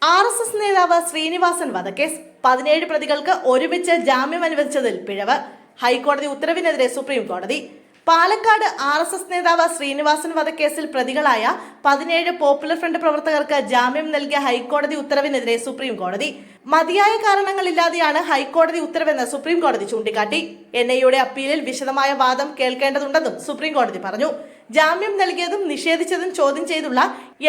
RSS നേതാവ് ശ്രീനിവാസൻ വധക്കേസ് 17 പ്രതികൾക്ക് ഒരുമിച്ച് ജാമ്യം അനുവദിച്ചതിൽ പിഴവ്. ഹൈക്കോടതി ഉത്തരവിനെതിരെ സുപ്രീം കോടതി. പാലക്കാട് ആർഎസ്എസ് നേതാവ് ശ്രീനിവാസൻ വധക്കേസിൽ പ്രതികളായ 17 പോപ്പുലർ ഫ്രണ്ട് പ്രവർത്തകർക്ക് ജാമ്യം നൽകിയ ഹൈക്കോടതി ഉത്തരവിനെതിരെ സുപ്രീം കോടതി. മതിയായ കാരണങ്ങളില്ലാതെയാണ് ഹൈക്കോടതി ഉത്തരവെന്ന് സുപ്രീം കോടതി ചൂണ്ടിക്കാട്ടി. എൻഐയുടെ അപ്പീലിൽ വിശദമായ വാദം കേൾക്കേണ്ടതുണ്ടെന്നും സുപ്രീം കോടതി പറഞ്ഞു. ജാമ്യം നൽകിയതും നിഷേധിച്ചതും ചോദ്യം ചെയ്തുള്ള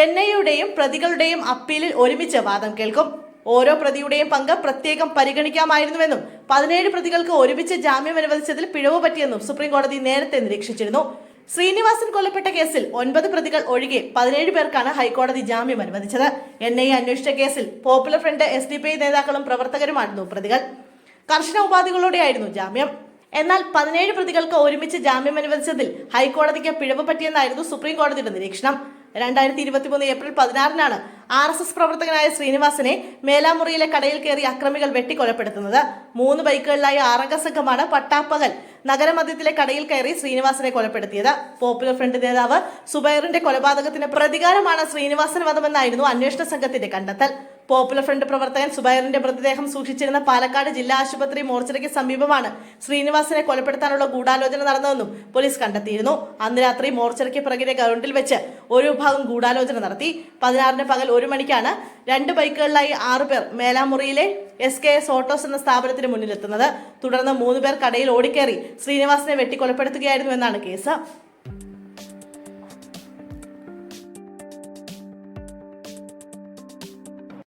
എൻഐയുടെയും പ്രതികളുടെയും അപ്പീലിൽ ഒരുമിച്ച് വാദം കേൾക്കും. ഓരോ പ്രതിയുടെയും പങ്ക് പ്രത്യേകം പരിഗണിക്കാമായിരുന്നുവെന്നും 17 പ്രതികൾക്ക് ഒരുമിച്ച് ജാമ്യം അനുവദിച്ചതിൽ പിഴവ് പറ്റിയെന്നും സുപ്രീം കോടതി നേരത്തെ നിരീക്ഷിച്ചിരുന്നു. ശ്രീനിവാസൻ കൊല്ലപ്പെട്ട കേസിൽ 9 പ്രതികൾ ഒഴികെ 17 പേർക്കാണ് ഹൈക്കോടതി ജാമ്യം അനുവദിച്ചത്. എൻഐ അന്വേഷിച്ച കേസിൽ പോപ്പുലർ ഫ്രണ്ട് SDPI നേതാക്കളും പ്രവർത്തകരുമായിരുന്നു പ്രതികൾ. കർശന ഉപാധികളോടെയായിരുന്നു ജാമ്യം. എന്നാൽ 17 പ്രതികൾക്ക് ഒരുമിച്ച് ജാമ്യം അനുവദിച്ചതിൽ ഹൈക്കോടതിക്ക് പിഴവ് പറ്റിയെന്നായിരുന്നു സുപ്രീം കോടതിയുടെ നിരീക്ഷണം. 2023 ഏപ്രിൽ 16-നാണ് RSS പ്രവർത്തകനായ ശ്രീനിവാസനെ മേലാമുറിയിലെ കടയിൽ കയറി അക്രമികൾ വെട്ടിക്കൊലപ്പെടുത്തുന്നത്. 3 ബൈക്കുകളിലായ 6 അംഗ സംഘമാണ് പട്ടാപ്പകൽ നഗരമധ്യത്തിലെ കടയിൽ കയറി ശ്രീനിവാസനെ കൊലപ്പെടുത്തിയത്. പോപ്പുലർ ഫ്രണ്ട് നേതാവ് സുബൈറിന്റെ കൊലപാതകത്തിന് പ്രതികാരമാണ് ശ്രീനിവാസൻ വധമെന്നായിരുന്നു അന്വേഷണ സംഘത്തിന്റെ കണ്ടെത്തൽ. പോപ്പുലർ ഫ്രണ്ട് പ്രവർത്തകൻ സുബൈറിന്റെ മൃതദേഹം സൂക്ഷിച്ചിരുന്ന പാലക്കാട് ജില്ലാ ആശുപത്രി മോർച്ചറിക്ക് സമീപമാണ് ശ്രീനിവാസനെ കൊലപ്പെടുത്താനുള്ള ഗൂഢാലോചന നടന്നതെന്നും പോലീസ് കണ്ടെത്തിയിരുന്നു. അന്ന് രാത്രി മോർച്ചറിക്ക് പിറകിലെ ഗ്രൗണ്ടിൽ വെച്ച് ഒരു വിഭാഗം ഗൂഢാലോചന നടത്തി. 16-ന് പകൽ 1 മണിക്കാണ് 2 ബൈക്കുകളിലായി 6 പേർ മേലാമുറിയിലെ SKS ഓട്ടോസ് എന്ന സ്ഥാപനത്തിന് മുന്നിലെത്തുന്നത്. തുടർന്ന് 3 പേർ കടയിൽ ഓടിക്കേറി ശ്രീനിവാസനെ വെട്ടിക്കൊലപ്പെടുത്തുകയായിരുന്നു എന്നാണ് കേസ്.